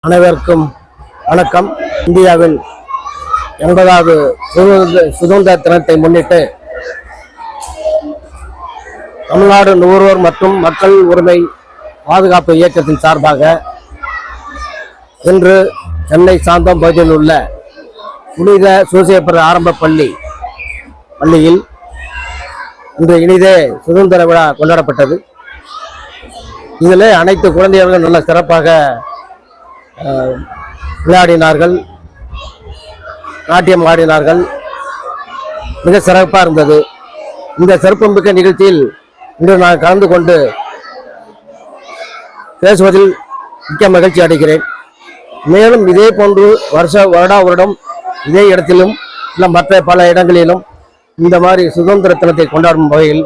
அனைவருக்கும் வணக்கம். இந்தியாவின் 80வது சுதந்திர தினத்தை முன்னிட்டு தமிழ்நாடு நுகர்வோர் மற்றும் மக்கள் உரிமை பாதுகாப்பு இயக்கத்தின் சார்பாக இன்று சென்னை சாந்தோம் பகுதியில் உள்ள புனித சூசையப்பர் ஆரம்ப பள்ளியில் இன்று இனிதே சுதந்திர விழா கொண்டாடப்பட்டது. இதில் அனைத்து குழந்தைகளும் நல்ல சிறப்பாக விளையாடினார்கள், நாட்டியம் ஆடினார்கள். மிக சிறப்பாக இருந்தது. இந்த சிறப்புமிக்க நிகழ்ச்சியில் இன்று நான் கலந்து கொண்டு பேசுவதில் மிக்க மகிழ்ச்சி அடைகிறேன். மேலும் இதே போன்று வருடம் இதே இடத்திலும் இல்லை மற்ற பல இடங்களிலும் இந்த மாதிரி சுதந்திர தினத்தை கொண்டாடும் வகையில்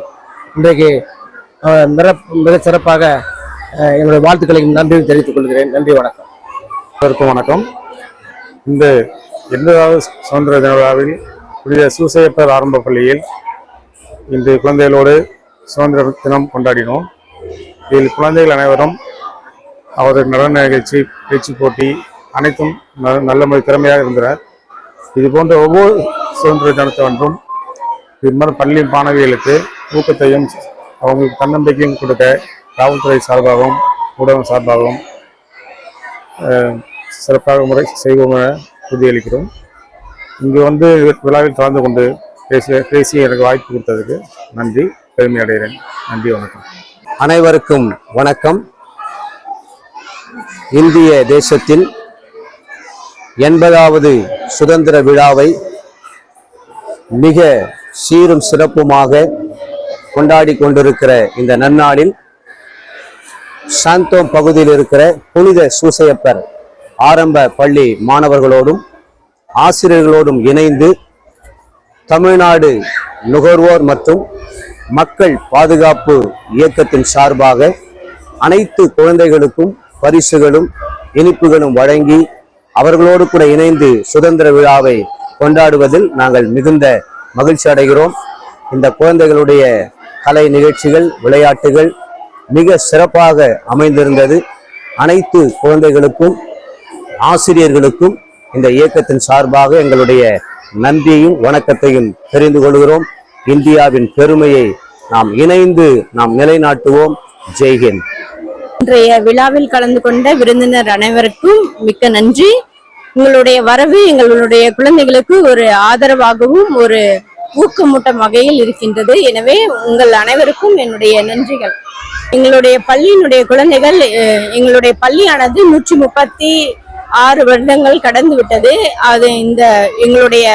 இன்றைக்கு மிக சிறப்பாக என்னுடைய வாழ்த்துக்களையும் நன்றியும் தெரிவித்துக் கொள்கிறேன். நன்றி, வணக்கம். வணக்கம். இந்த 80வது சுதந்திர தின விழாவில் புனித சூசையப்பர் ஆரம்ப பள்ளியில் இன்று குழந்தைகளோடு சுதந்திர தினம் கொண்டாடினோம். இதில் குழந்தைகள் அனைவரும் அவரது நடன நிகழ்ச்சி, பேச்சு போட்டி அனைத்தும் நல்ல முறை திறமையாக இருந்தனர். இது போன்ற ஒவ்வொரு சுதந்திர தினத்தை ஒன்றும் இது மாதிரி பள்ளி மாணவிகளுக்கு ஊக்கத்தையும் அவங்களுக்கு தன்னம்பிக்கையும் கொடுக்க காவல்துறை சார்பாகவும் ஊடகம் சார்பாகவும் சிறப்பாக முறை செய்வோம் என உறுதியளிக்கிறோம். இங்கு வந்து விழாவில் கலந்து கொண்டு பேசி எனக்கு வாய்ப்பு கொடுத்ததுக்கு நன்றி, பெருமை அடைகிறேன். நன்றி, வணக்கம். அனைவருக்கும் வணக்கம். இந்திய தேசத்தில் 80வது சுதந்திர விழாவை மிக சீரும் சிறப்புமாக கொண்டாடி கொண்டிருக்கிற இந்த நன்னாளில் சாந்தோம் பகுதியில் இருக்கிற புனித சூசையப்பர் ஆரம்ப பள்ளி மாணவர்களோடும் ஆசிரியர்களோடும் இணைந்து தமிழ்நாடு நுகர்வோர் மற்றும் மக்கள் பாதுகாப்பு இயக்கத்தின் சார்பாக அனைத்து குழந்தைகளுக்கும் பரிசுகளும் இனிப்புகளும் வழங்கி அவர்களோடு கூட இணைந்து சுதந்திர விழாவை கொண்டாடுவதில் நாங்கள் மிகுந்த மகிழ்ச்சி அடைகிறோம். இந்த குழந்தைகளுடைய கலை நிகழ்ச்சிகள், விளையாட்டுகள் மிக சிறப்பாக அமைந்திருந்தது. அனைத்து குழந்தைகளுக்கும் ஆசிரியர்களுக்கும் இந்த இயக்கத்தின் சார்பாக எங்களுடைய நன்றியையும் வணக்கத்தையும் தெரிந்து கொள்கிறோம். இந்தியாவின் பெருமையை நாம் இணைந்து நிலைநாட்டுவோம். ஜெய்ஹிந்த். இன்றைய விழாவில் கலந்து கொண்ட விருந்தினர் அனைவருக்கும் மிக்க நன்றி. உங்களுடைய வரவு எங்களுடைய குழந்தைகளுக்கு ஒரு ஆதரவாகவும் ஒரு ஊக்கமூட்டும் வகையில் இருக்கின்றது. எனவே உங்கள் அனைவருக்கும் என்னுடைய நன்றிகள். எங்களுடைய பள்ளியினுடைய குழந்தைகள், எங்களுடைய பள்ளியானது 136 வருடங்கள் கடந்து விட்டது. அது எங்களுடைய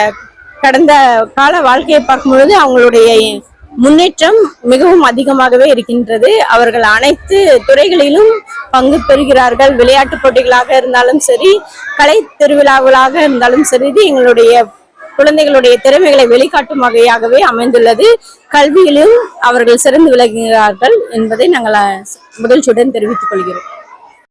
கடந்த கால வாழ்க்கையை பார்க்கும் பொழுது அவங்களுடைய முன்னேற்றம் மிகவும் அதிகமாகவே இருக்கின்றது. அவர்கள் அனைத்து துறைகளிலும் பங்கு பெறுகிறார்கள். விளையாட்டு போட்டிகளாக இருந்தாலும் சரி, கலை திருவிழாக்களாக இருந்தாலும் சரி, எங்களுடைய குழந்தைகளுடைய திறமைகளை வெளிக்காட்டும் வகையாகவே அமைந்துள்ளது. கல்வியிலும் அவர்கள் சிறந்து விளங்குகிறார்கள் என்பதை நாங்கள் மகிழ்ச்சியுடன் தெரிவித்துக் கொள்கிறோம்.